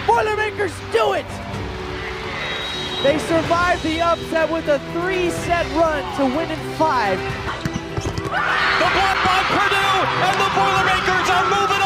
Boilermakers do it! They survived the upset with a 3-set run to win in 5. The block by Purdue, and the Boilermakers are moving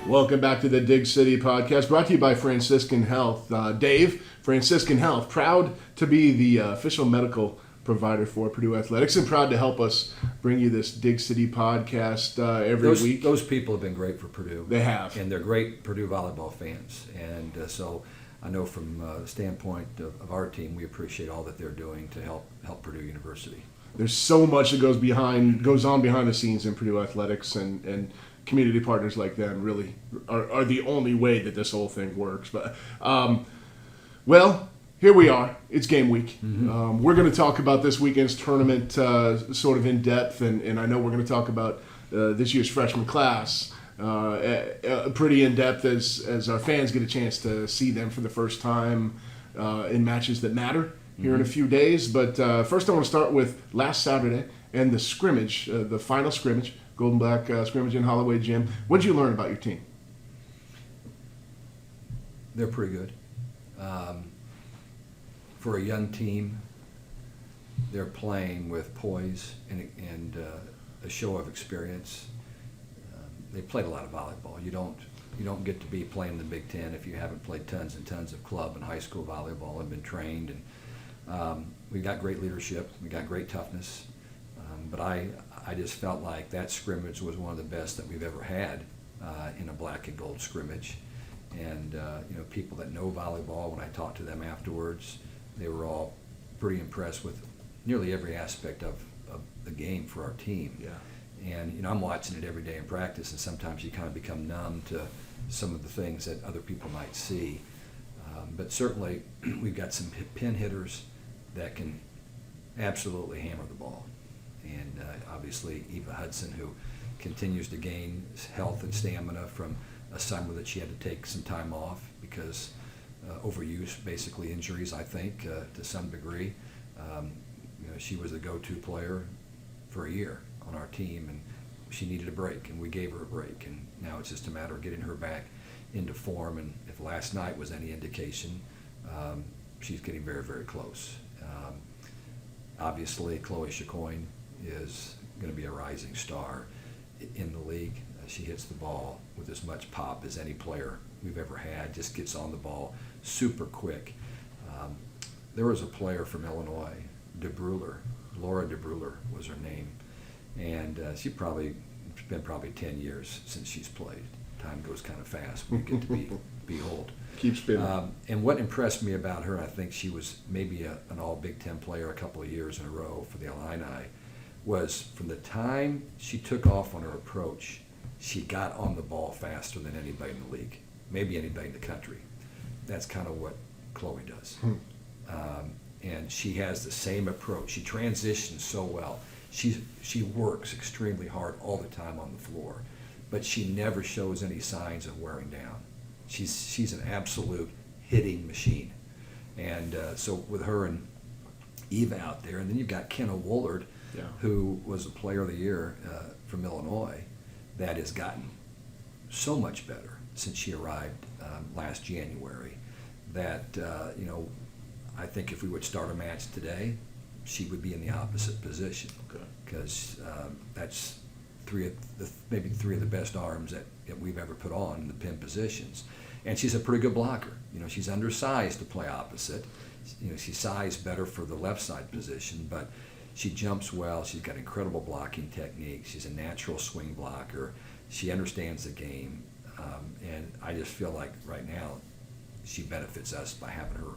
on! Welcome back to the Dig City Podcast, brought to you by Franciscan Health. Dave, Franciscan Health, proud to be the official medical provider for Purdue Athletics and proud to help us bring you this Dig City Podcast every week. Those people have been great for Purdue. They have. And they're great Purdue volleyball fans. And so I know from the standpoint of our team, we appreciate all that they're doing to help Purdue University. There's so much that goes on behind the scenes in Purdue Athletics, and community partners like them really are the only way that this whole thing works. But, well, here we are. It's game week. Mm-hmm. We're going to talk about this weekend's tournament sort of in depth, and I know we're going to talk about this year's freshman class pretty in depth as our fans get a chance to see them for the first time in matches that matter here in a few days. But first I want to start with last Saturday and the scrimmage, the final scrimmage, Golden Black scrimmage in Holloway Gym. What did you learn about your team? They're pretty good. For a young team, they're playing with poise and a show of experience. They played a lot of volleyball. You don't get to be playing in the Big Ten if you haven't played tons and tons of club and high school volleyball and been trained. And we got great leadership. We got great toughness. But I just felt like that scrimmage was one of the best that we've ever had in a black and gold scrimmage. And people that know volleyball, when I talked to them afterwards, they were all pretty impressed with nearly every aspect of the game for our team. Yeah. And I'm watching it every day in practice, and sometimes you kind of become numb to some of the things that other people might see. But certainly, we've got some pin hitters that can absolutely hammer the ball. And obviously, Eva Hudson, who continues to gain health and stamina from a summer that she had to take some time off because overuse, basically injuries, I think, to some degree. She was the go-to player for a year on our team, and she needed a break, and we gave her a break, and now it's just a matter of getting her back into form. And if last night was any indication, she's getting very, very close. Obviously, Chloe Chacoin is going to be a rising star in the league. She hits the ball with as much pop as any player we've ever had, just gets on the ball super quick. There was a player from Illinois, Laura DeBruler was her name. And it's been probably 10 years since she's played. Time goes kind of fast when you get to be old. Keep spinning. And what impressed me about her, I think she was maybe an all Big Ten player a couple of years in a row for the Illini, was from the time she took off on her approach, she got on the ball faster than anybody in the league, maybe anybody in the country. That's kind of what Chloe does. And she has the same approach. She transitions so well. She works extremely hard all the time on the floor, but she never shows any signs of wearing down. She's an absolute hitting machine. And so with her and Eva out there, and then you've got Kenna Woolard, who was a player of the year from Illinois, that has gotten so much better since she arrived last January that, I think if we would start a match today, she would be in the opposite position, because that's maybe three of the best arms that we've ever put on in the pin positions. And she's a pretty good blocker. She's undersized to play opposite. She's sized better for the left side position, but she jumps well. She's got incredible blocking technique. She's a natural swing blocker. She understands the game. And I just feel like right now she benefits us by having her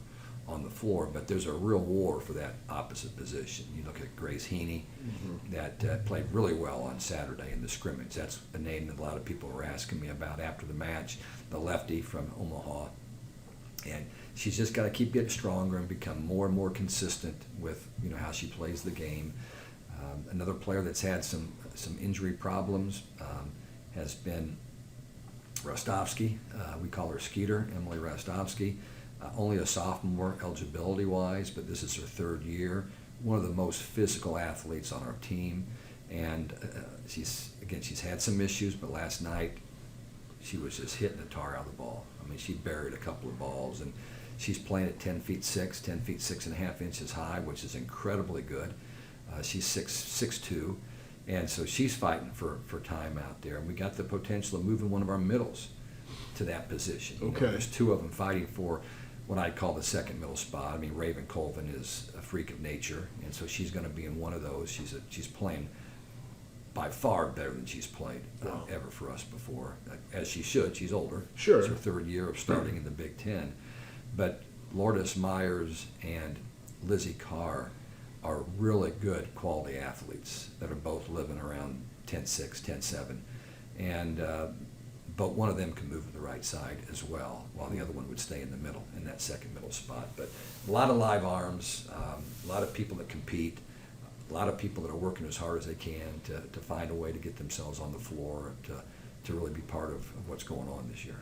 on the floor, but there's a real war for that opposite position. You look at Grace Heaney, that played really well on Saturday in the scrimmage. That's a name that a lot of people were asking me about after the match, the lefty from Omaha. And she's just got to keep getting stronger and become more and more consistent with how she plays the game. Another player that's had some injury problems has been Rostovsky. We call her Skeeter, Emily Rostovsky. Only a sophomore eligibility-wise, but this is her third year. One of the most physical athletes on our team, and she's had some issues, but last night she was just hitting the tar out of the ball. I mean, she buried a couple of balls, and she's playing at 10 feet 6, 10 feet 6.5 inches high, which is incredibly good. She's 6'2", and so she's fighting for time out there. And we got the potential of moving one of our middles to that position. You know, Okay. there's two of them fighting for what I'd call the second middle spot. I mean, Raven Colvin is a freak of nature, and so she's going to be in one of those. She's playing by far better than she's played ever for us before, as she should. She's older. Sure. It's her third year of starting in the Big Ten. But Lourdes Myers and Lizzie Carr are really good quality athletes that are both living around 10'6", 10'7", and but one of them can move to the right side as well, while the other one would stay in the middle, in that second middle spot. But a lot of live arms, a lot of people that compete, a lot of people that are working as hard as they can to find a way to get themselves on the floor to really be part of what's going on this year.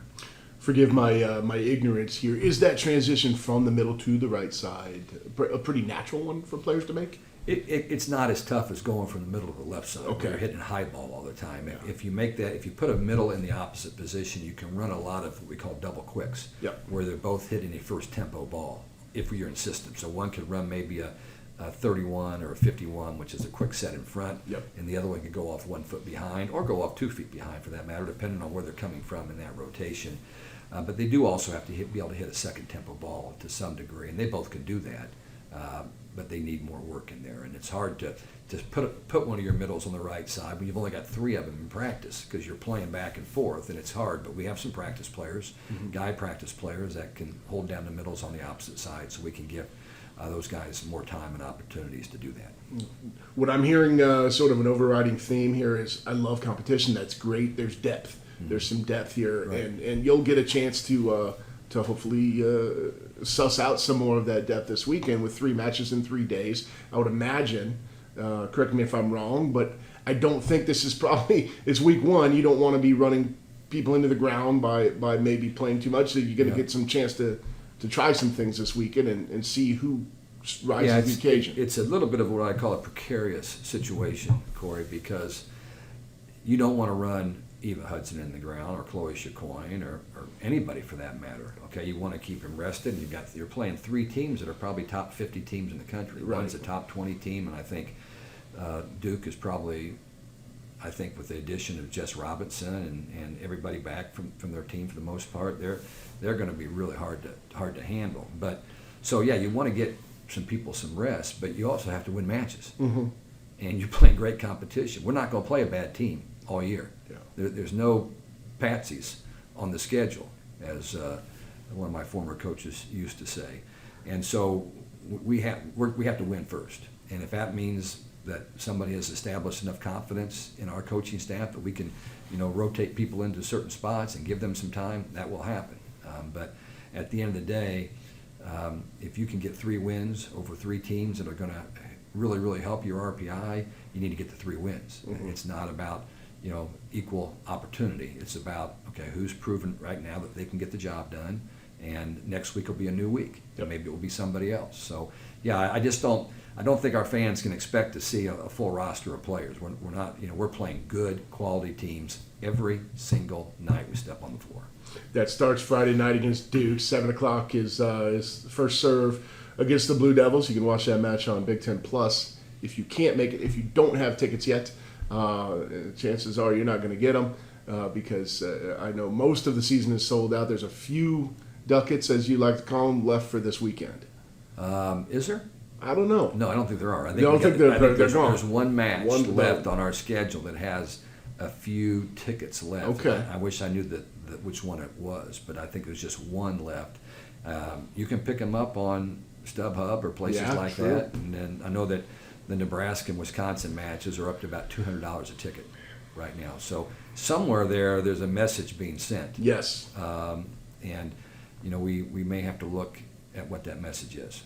Forgive my ignorance here. Is that transition from the middle to the right side a pretty natural one for players to make? It's not as tough as going from the middle to the left side. Okay. You're hitting high ball all the time. Yeah. If you make that, if you put a middle in the opposite position, you can run a lot of what we call double quicks, Yep. where they're both hitting a first tempo ball if you're in system. So one could run maybe a 31 or a 51, which is a quick set in front, Yep. and the other one could go off 1 foot behind or go off 2 feet behind for that matter, depending on where they're coming from in that rotation. But they do also have to be able to hit a second tempo ball to some degree, and they both can do that. But they need more work in there, and it's hard to put one of your middles on the right side when you've only got 3 of them in practice because you're playing back and forth, and it's hard. But we have some practice players, guy practice players that can hold down the middles on the opposite side, so we can give those guys more time and opportunities to do that. What I'm hearing, sort of an overriding theme here, is I love competition. That's great. There's depth. There's some depth here, Right. and you'll get a chance to hopefully suss out some more of that depth this weekend with 3 matches in 3 days. I would imagine. Correct me if I'm wrong, but I don't think this is it's week 1. You don't want to be running people into the ground by maybe playing too much. So you're going to get some chance to try some things this weekend and see who rises to the occasion. It's a little bit of what I call a precarious situation, Corey, because you don't want to run Eva Hudson in the ground or Chloe Chacoin or anybody for that matter. Okay, you want to keep them rested. And you're playing 3 teams that are probably top 50 teams in the country. Right. One's a top 20 team, and I think Duke is probably, I think with the addition of Jess Robinson and everybody back from their team for the most part, they're going to be really hard to handle. But so yeah, you want to get some people some rest, but you also have to win matches. Mm-hmm. And you're playing great competition. We're not going to play a bad team all year. Yeah. There's no patsies on the schedule, as one of my former coaches used to say. And so we have to win first. And if that means that somebody has established enough confidence in our coaching staff that we can, rotate people into certain spots and give them some time, that will happen. But at the end of the day, if you can get 3 wins over 3 teams that are going to really, really help your RPI, you need to get the 3 wins. Mm-hmm. It's not about equal opportunity. It's about, okay, who's proven right now that they can get the job done, and next week will be a new week. Yep. Maybe it will be somebody else. So, yeah, I don't think our fans can expect to see a full roster of players. We're not, we're playing good quality teams every single night we step on the floor. That starts Friday night against Duke. 7 o'clock is first serve against the Blue Devils. You can watch that match on Big Ten Plus. If you can't make it, if you don't have tickets yet, chances are you're not going to get them because I know most of the season is sold out. There's a few ducats, as you like to call them, left for this weekend. Is there? I don't know. No, I don't think there are. I You don't think they're gone? There's one match One left left. on our schedule that has a few tickets left. Okay. I wish I knew that which one it was, but I think there's just one left. You can pick them up on StubHub or places Yeah, like true. that. And then I know that the Nebraska and Wisconsin matches are up to about $200 a ticket right now. So somewhere there's a message being sent. Yes. And we may have to look at what that message is.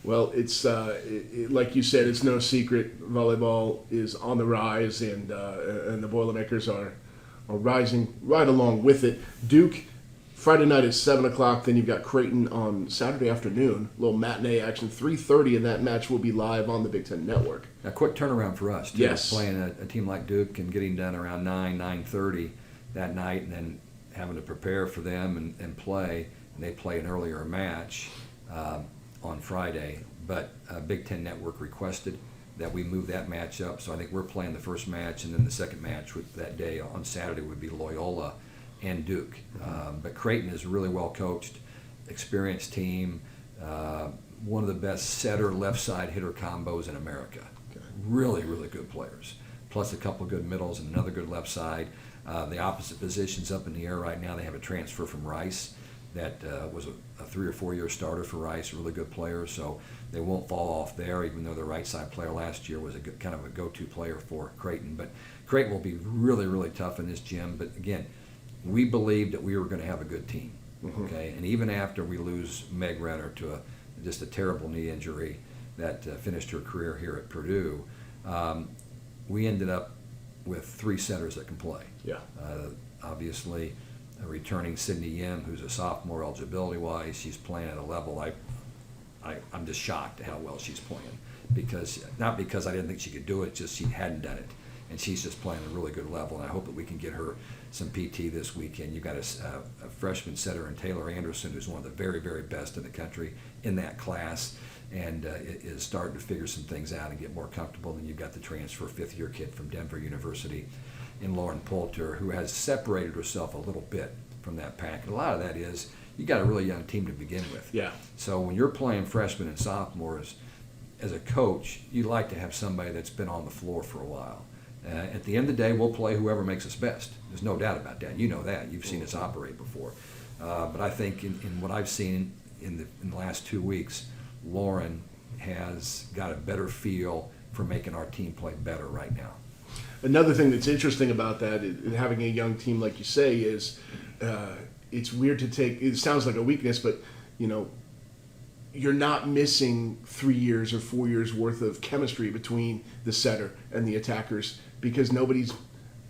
Well, it's like you said, it's no secret. Volleyball is on the rise, and the Boilermakers are rising right along with it. Duke, Friday night is 7 o'clock. Then you've got Creighton on Saturday afternoon. A little matinee action, 3:30, and that match will be live on the Big Ten Network. A quick turnaround for us, too. Yes. Playing a team like Duke and getting done around 9:30 that night, and then having to prepare for them and play, and they play an earlier match on Friday. But Big Ten Network requested that we move that match up, so I think we're playing the first match, and then the second match that day on Saturday would be Loyola and Duke. But Creighton is really well coached, experienced team, one of the best setter left side hitter combos in America. Okay. Really, really good players, plus a couple of good middles and another good left side. The opposite positions up in the air right now. They have a transfer from Rice that was a 3 or 4 year starter for Rice, a really good player, so they won't fall off there, even though the right side player last year was a good, kind of a go-to player for Creighton. But Creighton will be really, really tough in this gym. But again, we believed that we were going to have a good team, okay? And even after we lose Meg Renner to just a terrible knee injury that finished her career here at Purdue, we ended up with 3 setters that can play. Yeah. Obviously, returning Sydney Yim, who's a sophomore eligibility-wise, she's playing at a level I'm just shocked at how well she's playing. Not because I didn't think she could do it, just she hadn't done it. And she's just playing at a really good level, and I hope that we can get her some PT this weekend. You've got a freshman setter in Taylor Anderson, who's one of the very, very best in the country in that class, and is starting to figure some things out and get more comfortable. Then you've got the transfer 5th-year kid from Denver University in Lauren Poulter, who has separated herself a little bit from that pack. And a lot of that is you got a really young team to begin with. Yeah. So when you're playing freshmen and sophomores, as a coach, you like to have somebody that's been on the floor for a while. At the end of the day, we'll play whoever makes us best. There's no doubt about that. You know that. You've seen us operate before. But I think in what I've seen in the last 2 weeks, Lauren has got a better feel for making our team play better right now. Another thing that's interesting about that, having a young team like you say, is it's weird to take. It sounds like a weakness, but you're not missing 3 years or 4 years worth of chemistry between the setter and the attackers, because nobody's,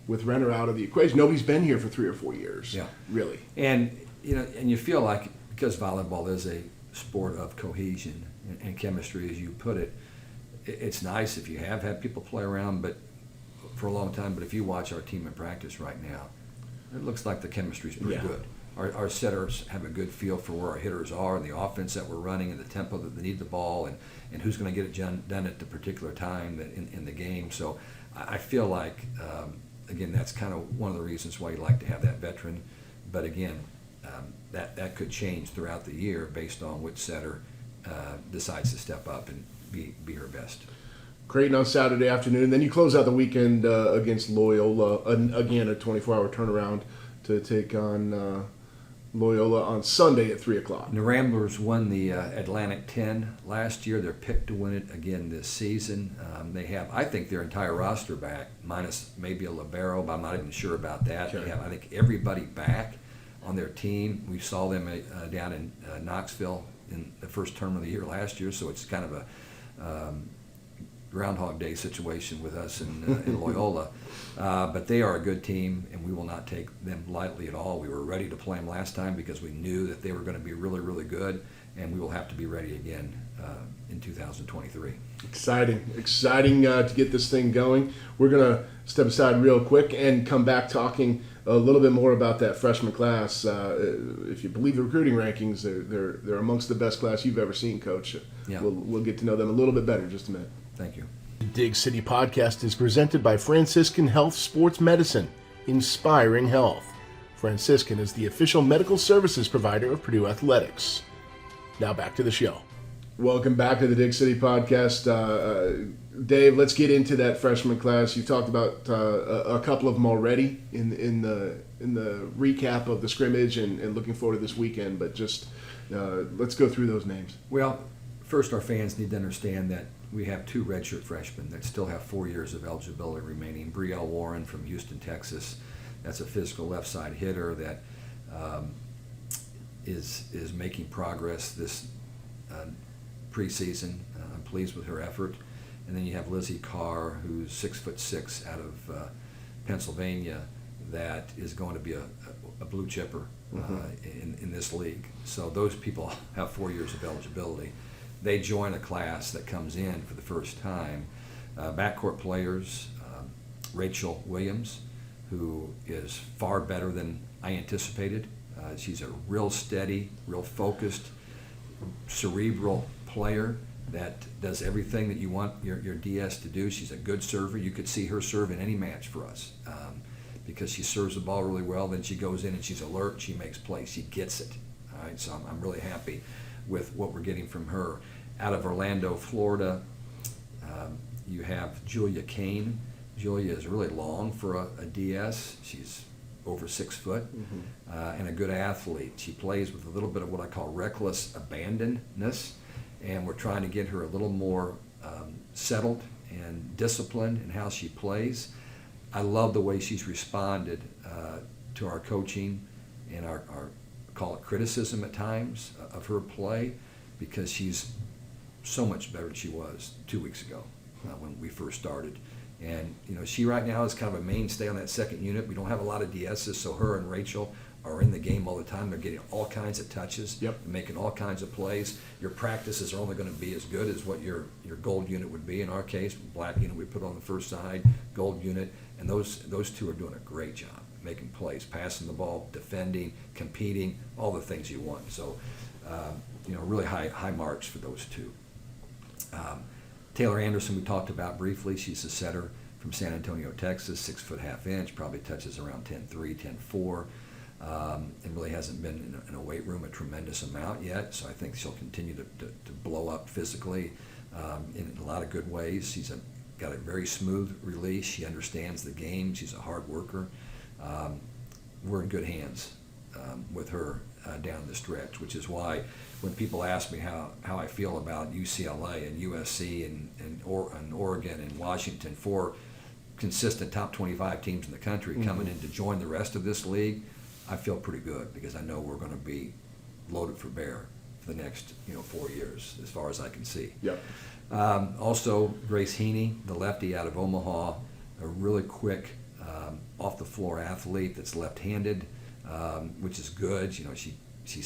with Renner out of the equation, nobody's been here for 3 or 4 years. Yeah, really. And and you feel like, because volleyball is a sport of cohesion and chemistry, as you put it, it's nice if you have had people play around, but for a long time. But if you watch our team in practice right now, it looks like the chemistry's pretty good. Our setters have a good feel for where our hitters are and the offense that we're running and the tempo that they need the ball, and who's going to get it done at the particular time that in the game. So I feel like, again, that's kind of one of the reasons why you like to have that veteran. But again, that could change throughout the year based on which setter decides to step up and be her best. Creighton on Saturday afternoon. Then you close out the weekend against Loyola. Again, a 24-hour turnaround to take on Loyola on Sunday at 3 o'clock. And the Ramblers won the Atlantic 10 last year. They're picked to win it again this season. They have, I think, their entire roster back, minus maybe a libero, but I'm not even sure about that. Okay. They have, I think, everybody back on their team. We saw them down in Knoxville in the first term of the year last year, so it's kind of a Groundhog Day situation with us in Loyola. But they are a good team, and we will not take them lightly at all. We were ready to play them last time because we knew that they were going to be really, really good, and we will have to be ready again in 2023. Exciting to get this thing going. We're going to step aside real quick and come back talking a little bit more about that freshman class. If you believe the recruiting rankings, they're amongst the best class you've ever seen, Coach. Yeah. We'll get to know them a little bit better in just a minute. Thank you. The Dig City Podcast is presented by Franciscan Health Sports Medicine, inspiring health. Franciscan is the official medical services provider of Purdue Athletics. Now back to the show. Welcome back to the Dig City Podcast. Dave, let's get into that freshman class. You've talked about a couple of them already in the recap of the scrimmage and looking forward to this weekend, but just let's go through those names. Well, first, our fans need to understand that we have 2 redshirt freshmen that still have 4 years of eligibility remaining. Brielle Warren from Houston, Texas. That's a physical left side hitter that is making progress this preseason. I'm pleased with her effort. And then you have Lizzie Carr, who's 6'6" out of Pennsylvania, that is going to be a blue chipper in this league. So those people have 4 years of eligibility. They join a class that comes in for the first time. Backcourt players, Rachel Williams, who is far better than I anticipated. She's a real steady, real focused, cerebral player that does everything that you want your DS to do. She's a good server. You could see her serve in any match for us because she serves the ball really well. Then she goes in and she's alert. She makes plays. She gets it. All right, so I'm really happy with what we're getting from her. Out of Orlando, Florida, you have Julia Kane. Julia is really long for a DS. She's over 6 foot and a good athlete. She plays with a little bit of what I call reckless abandonness, and we're trying to get her a little more settled and disciplined in how she plays. I love the way she's responded to our coaching and our call it criticism at times of her play, because she's so much better than she was 2 weeks ago when we first started. And she right now is kind of a mainstay on that second unit. We don't have a lot of DSs, so her and Rachel are in the game all the time. They're getting all kinds of touches, making all kinds of plays. Your practices are only going to be as good as what your gold unit would be. In our case, black unit we put on the first side, gold unit, and those two are doing a great job making plays, passing the ball, defending, competing, all the things you want. So, really high marks for those two. Taylor Anderson we talked about briefly. She's a setter from San Antonio, Texas, 6 foot half inch, probably touches around 10.3, 10.4, and really hasn't been in a weight room a tremendous amount yet. So I think she'll continue to blow up physically in a lot of good ways. She's got a very smooth release. She understands the game. She's a hard worker. We're in good hands with her down the stretch, which is why when people ask me how I feel about UCLA and USC and Oregon and Washington, 4 consistent top 25 teams in the country coming in to join the rest of this league, I feel pretty good because I know we're going to be loaded for bear for the next 4 years as far as I can see. Yep. Also, Grace Heaney, the lefty out of Omaha, a really quick off the floor athlete that's left-handed, which is good. She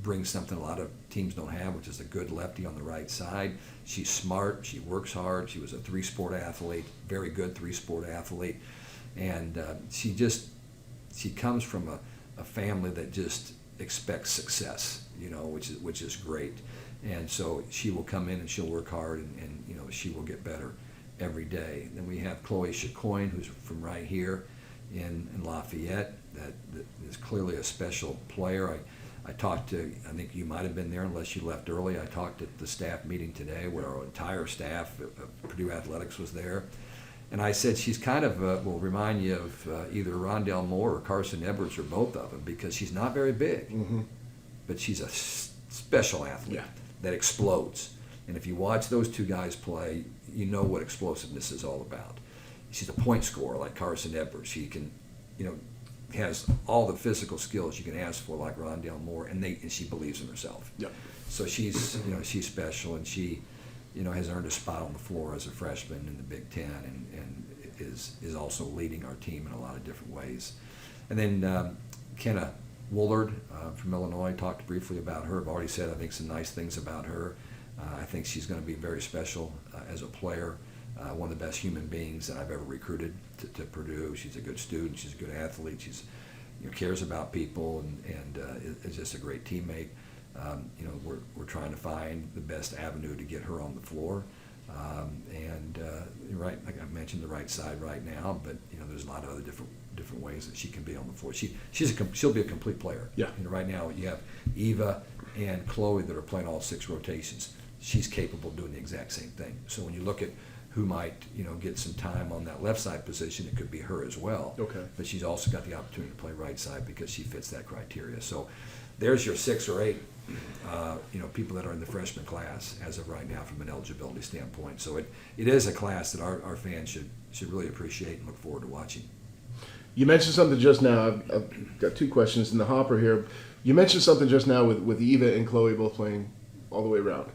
brings something a lot of teams don't have, which is a good lefty on the right side. She's smart. She works hard. She was a 3-sport athlete, very good 3-sport athlete, and she comes from a family that just expects success, which is great. And so she will come in and she'll work hard and she will get better every day. Then we have Chloe Chacoin, who's from right here in Lafayette, that is clearly a special player. I talked to, I think you might have been there unless you left early. I talked at the staff meeting today where our entire staff of Purdue Athletics was there. And I said she's kind of, will remind you of either Rondell Moore or Carson Edwards or both of them, because she's not very big, but she's a special athlete that explodes. And if you watch those two guys play, you know what explosiveness is all about. She's a point scorer like Carson Edwards. She can, has all the physical skills you can ask for like Rondell Moore, and she believes in herself. Yep. So she's, she's special, and she, has earned a spot on the floor as a freshman in the Big Ten, and is also leading our team in a lot of different ways. And then Kenna Woolard from Illinois, talked briefly about her. I've already said I think some nice things about her. I think she's going to be very special as a player, one of the best human beings that I've ever recruited to Purdue. She's a good student. She's a good athlete. She's cares about people and is just a great teammate. We're trying to find the best avenue to get her on the floor. Right, like I mentioned, the right side right now, but there's a lot of other different ways that she can be on the floor. She'll be a complete player. Yeah. Right now you have Eva and Chloe that are playing all 6 rotations. She's capable of doing the exact same thing. So when you look at who might get some time on that left side position, it could be her as well. Okay. But she's also got the opportunity to play right side because she fits that criteria. So there's your 6 or 8 people that are in the freshman class as of right now from an eligibility standpoint. So it is a class that our fans should really appreciate and look forward to watching. You mentioned something just now. I've got 2 questions in the hopper here. You mentioned something just now with Eva and Chloe both playing all the way around.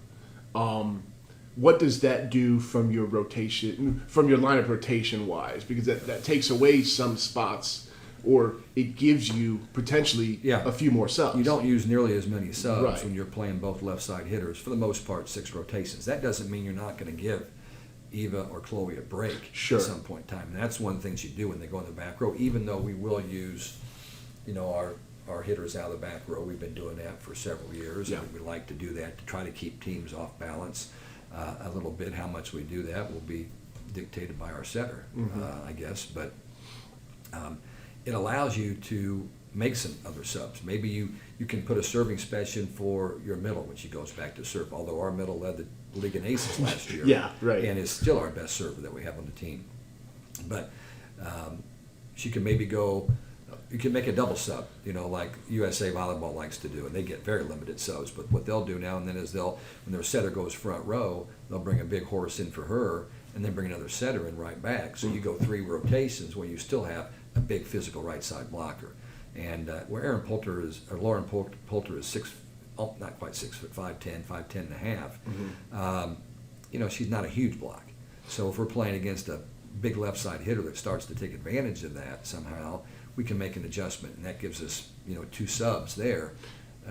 What does that do from your rotation, from your lineup rotation wise? Because that takes away some spots, or it gives you potentially a few more subs. You don't use nearly as many subs Right. when you're playing both left side hitters. For the most part, 6 rotations. That doesn't mean you're not going to give Eva or Chloe a break Sure. at some point in time. And that's one of the things you do when they go in the back row, even though we will use our hitters out of the back row. We've been doing that for several years, Yeah. and we like to do that to try to keep teams off balance a little bit. How much we do that will be dictated by our setter, I guess. But it allows you to make some other subs. Maybe you can put a serving special for your middle when she goes back to serve. Although our middle led the league in aces last year, Yeah, right. and is still our best server that we have on the team. But she can maybe go. You can make a double sub, like USA Volleyball likes to do, and they get very limited subs. But what they'll do now and then is when their setter goes front row, they'll bring a big horse in for her, and then bring another setter in right back. So you go 3 rotations where you still have a big physical right side blocker. And where Lauren Poulter is not quite 6 foot, 5'10", 5'10 and a half. She's not a huge block. So if we're playing against a big left side hitter that starts to take advantage of that somehow, we can make an adjustment, and that gives us 2 subs there.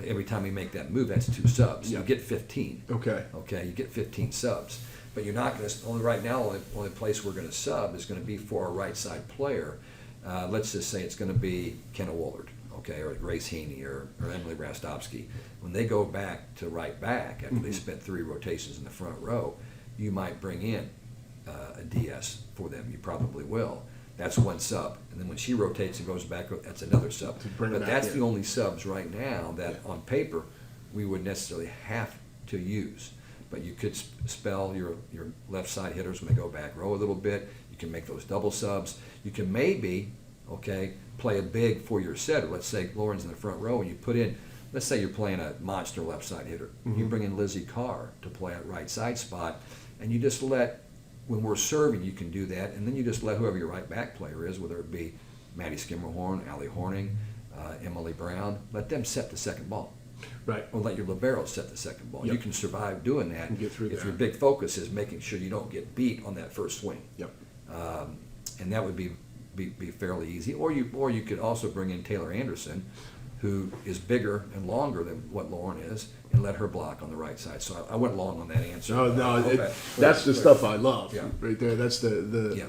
Every time we make that move, that's 2 subs. Yeah. You get 15. Okay. Okay, you get 15 subs. But you're not going to, only place we're going to sub is going to be for a right side player. Let's just say it's going to be Kenna Woolard, okay, or Grace Heaney or Emily Rastovsky. When they go back to right back after they spent 3 rotations in the front row, you might bring in a DS for them. You probably will. That's 1 sub. And then when she rotates and goes back, that's another sub. But that's the only subs right now that on paper we would necessarily have to use. But you could spell your left side hitters when they go back row a little bit. You can make those double subs. You can maybe, play a big for your setter. Let's say Lauren's in the front row and you put in, let's say you're playing a monster left side hitter. You bring in Lizzie Carr to play at right side spot, and you just when we're serving, you can do that, and then you just let whoever your right back player is, whether it be Maddie Skimmerhorn, Allie Horning, Emily Brown, let them set the second ball. Right. Or let your libero set the second ball. Yep. You can survive doing that And get through if that. your big focus is making sure you don't get beat on that first swing. Yep. And that would be fairly easy. Or you could also bring in Taylor Anderson, who is bigger and longer than what Lauren is, and let her block on the right side. So I went long on that answer. That's the stuff I love. Yeah. Right there. That's the Yeah.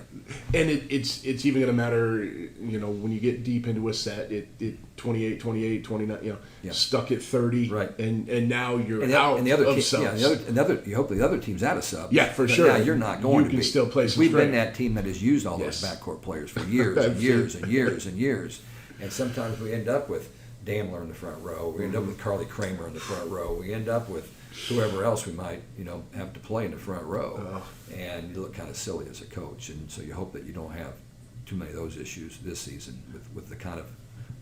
And it's even going to matter, when you get deep into a set, it 28, 28, 29, Yeah. stuck at 30, Right. and now you're And out the other of team, subs. you hope the other team's out of sub. Yeah, for but sure. Now you're not going You to can be. still play some We've been straight. that team that has used all Yes. those backcourt players for years and years and years and years. And sometimes we end up with Damler in the front row. We end up with Carly Kramer in the front row. We end up with whoever else we might, have to play in the front row. And you look kind of silly as a coach. And so you hope that you don't have too many of those issues this season with the kind of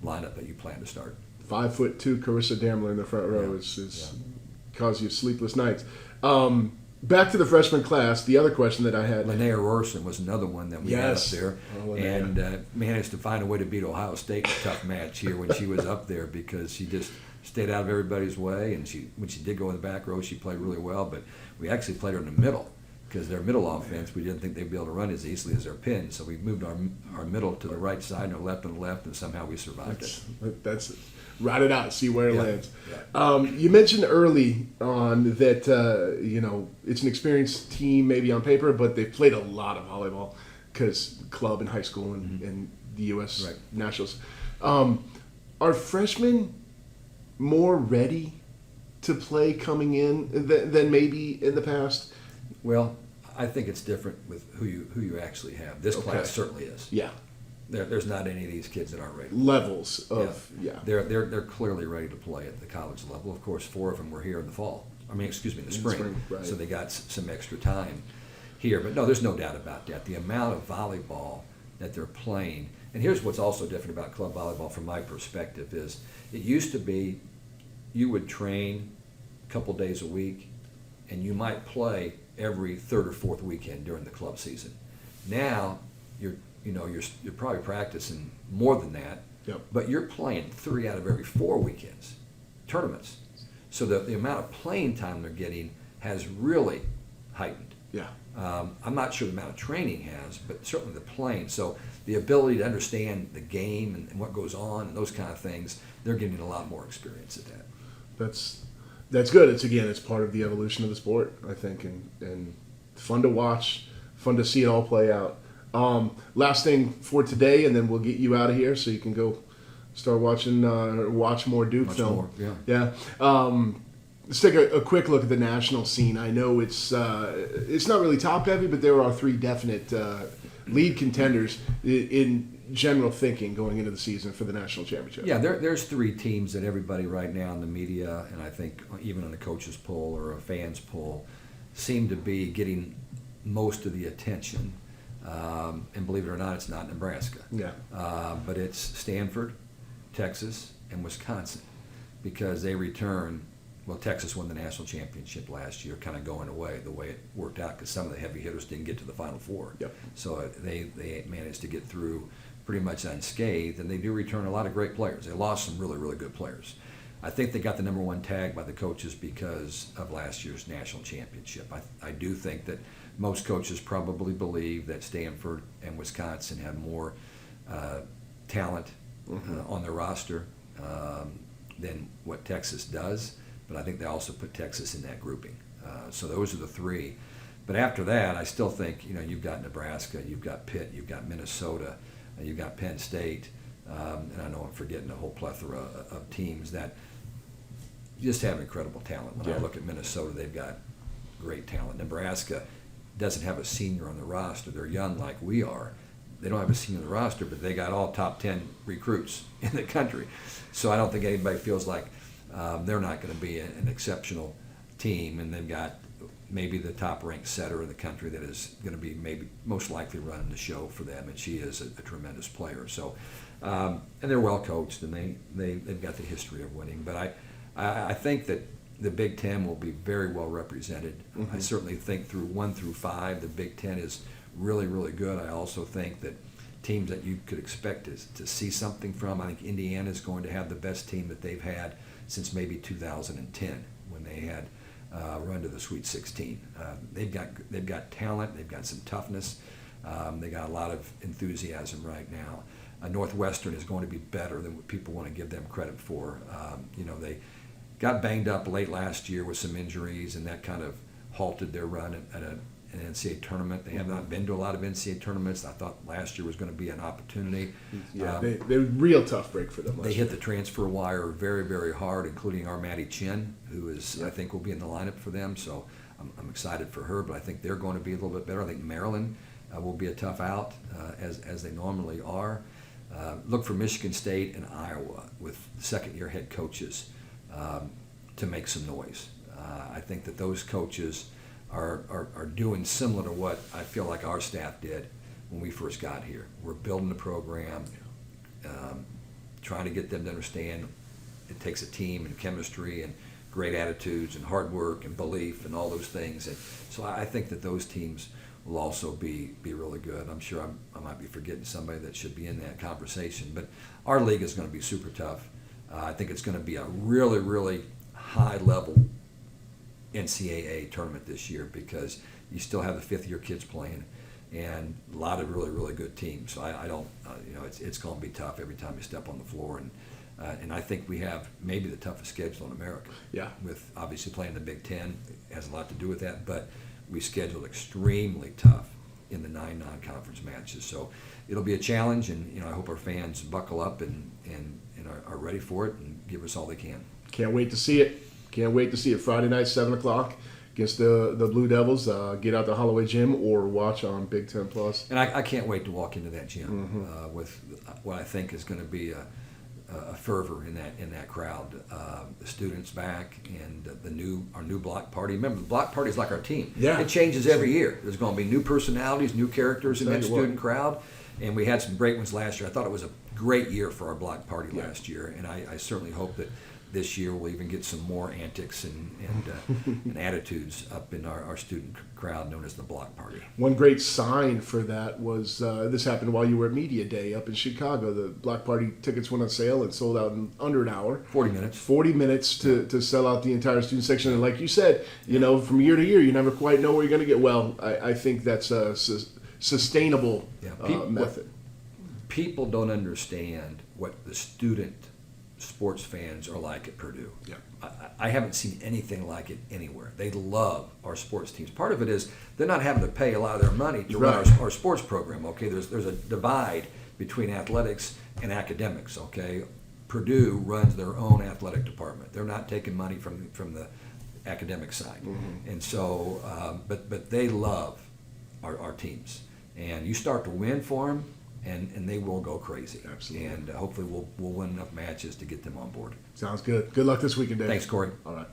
lineup that you plan to start. 5'2" Carissa Damler in the front row Yeah. is cause you sleepless nights. Back to the freshman class. The other question that I had. Linnea Rorson was another one that we Yes. had up there, Oh, Linnea. and managed to find a way to beat Ohio State in a tough match here when she was up there because she just stayed out of everybody's way. And when she did go in the back row, she played really well. But we actually played her in the middle because their middle offense, we didn't think they'd be able to run as easily as their pin. So we moved our middle to the right side and our left on the left, and somehow we survived it. That's ride it out, see where it Yeah. lands. Yeah. You mentioned early on that it's an experienced team maybe on paper, but they've played a lot of volleyball because club in high school and the U.S. Right. nationals. Are freshmen more ready to play coming in than maybe in the past? Well, I think it's different with who you actually have. This Okay. class certainly is. Yeah, There's not any of these kids that aren't ready. levels of They're clearly ready to play at the college level. Of course, 4 of them were here in the fall. In the spring. Right. So they got some extra time here. But no, there's no doubt about that. The amount of volleyball that they're playing, and here's what's also different about club volleyball from my perspective is it used to be you would train a couple days a week, and you might play every 3rd or 4th weekend during the club season. Now you're probably practicing more than that, Yep. but you're playing 3 out of every 4 weekends, tournaments. So the amount of playing time they're getting has really heightened. Yeah. I'm not sure the amount of training has, but certainly the playing. So the ability to understand the game and what goes on and those kind of things, they're getting a lot more experience at that. That's good. It's part of the evolution of the sport, I think, and fun to watch, fun to see it all play out. Last thing for today, and then we'll get you out of here so you can go start watching, watch more Duke Much film. more, yeah. Yeah. Let's take a quick look at the national scene. I know it's not really top heavy, but there are 3 definite lead contenders in general thinking going into the season for the national championship. Yeah, there's 3 teams that everybody right now in the media, and I think even on the coaches poll or a fans poll, seem to be getting most of the attention. And believe it or not, it's not Nebraska. Yeah. But it's Stanford, Texas, and Wisconsin, because they return. Well, Texas won the national championship last year, kind of going away the way it worked out because some of the heavy hitters didn't get to the Final Four. Yep. So they managed to get through pretty much unscathed, and they do return a lot of great players. They lost some really, really good players. I think they got the number 1 tag by the coaches because of last year's national championship. I do think that most coaches probably believe that Stanford and Wisconsin have more talent on their roster than what Texas does. But I think they also put Texas in that grouping. So those are the 3. But after that, I still think, you've got Nebraska, you've got Pitt, you've got Minnesota, you've got Penn State, and I know I'm forgetting a whole plethora of teams that just have incredible talent. When I look at Minnesota, they've got great talent. Nebraska doesn't have a senior on the roster. They're young like we are. They don't have a senior on the roster, but they got all top 10 recruits in the country. So I don't think anybody feels like they're not going to be an exceptional team, and they've got maybe the top-ranked setter in the country that is going to be maybe most likely running the show for them, and she is a tremendous player. So, and they're well coached, and they've got the history of winning. But I think that the Big Ten will be very well represented. Mm-hmm. I certainly think through 1 through 5, the Big Ten is really, really good. I also think that teams that you could expect to see something from, I think Indiana is going to have the best team that they've had since maybe 2010 when they had run to the Sweet 16. They've got talent, they've got some toughness, they got a lot of enthusiasm right now. Northwestern is going to be better than what people want to give them credit for. They got banged up late last year with some injuries, and that kind of halted their run at an NCAA tournament. They have not been to a lot of NCAA tournaments. I thought last year was going to be an opportunity. Yeah, they real tough break for them. They hit the transfer wire very, very hard, including our Maddie Chin, who is I think will be in the lineup for them. So I'm excited for her, but I think they're going to be a little bit better. I think Maryland will be a tough out, as they normally are. Look for Michigan State and Iowa with second-year head coaches to make some noise. I think that those coaches are doing similar to what I feel like our staff did when we first got here. We're building the program, trying to get them to understand it takes a team and chemistry and great attitudes and hard work and belief and all those things. And so I think that those teams will also be really good. I'm sure I might be forgetting somebody that should be in that conversation. But our league is going to be super tough. I think it's going to be a really, really high-level NCAA tournament this year because you still have the fifth-year kids playing and a lot of really, really good teams. So I don't, it's going to be tough every time you step on the floor. And I think we have maybe the toughest schedule in America. Yeah. With obviously playing the Big Ten has a lot to do with that, but we scheduled extremely tough in the 9 non-conference matches. So it'll be a challenge, and I hope our fans buckle up and are ready for it and give us all they can. Can't wait to see it. Can't wait to see it Friday night, 7 o'clock against the Blue Devils. Get out to Holloway Gym or watch on Big Ten Plus. And I can't wait to walk into that gym with what I think is going to be a fervor in that crowd. The students back and our new block party. Remember, the block party is like our team. Yeah. It changes every year. There's going to be new personalities, new characters in that student crowd. And we had some great ones last year. I thought it was a great year for our block party last year, and I certainly hope that this year we'll even get some more antics and attitudes up in our student crowd known as the block party. One great sign for that was this happened while you were at Media Day up in Chicago. The block party tickets went on sale and sold out in under an hour. 40 minutes. 40 minutes to sell out the entire student section. And like you said, from year to year, you never quite know where you're going to get. Well, I think that's a sustainable method. People don't understand what the student sports fans are like at Purdue. Yeah. I haven't seen anything like it anywhere. They love our sports teams. Part of it is they're not having to pay a lot of their money to run our sports program. Okay, there's a divide between athletics and academics. Okay, Purdue runs their own athletic department. They're not taking money from the academic side, and so but they love our teams. And you start to win for them, and they will go crazy. Absolutely. And hopefully we'll win enough matches to get them on board. Sounds good. Good luck this weekend, Dave. Thanks, Corey. All right.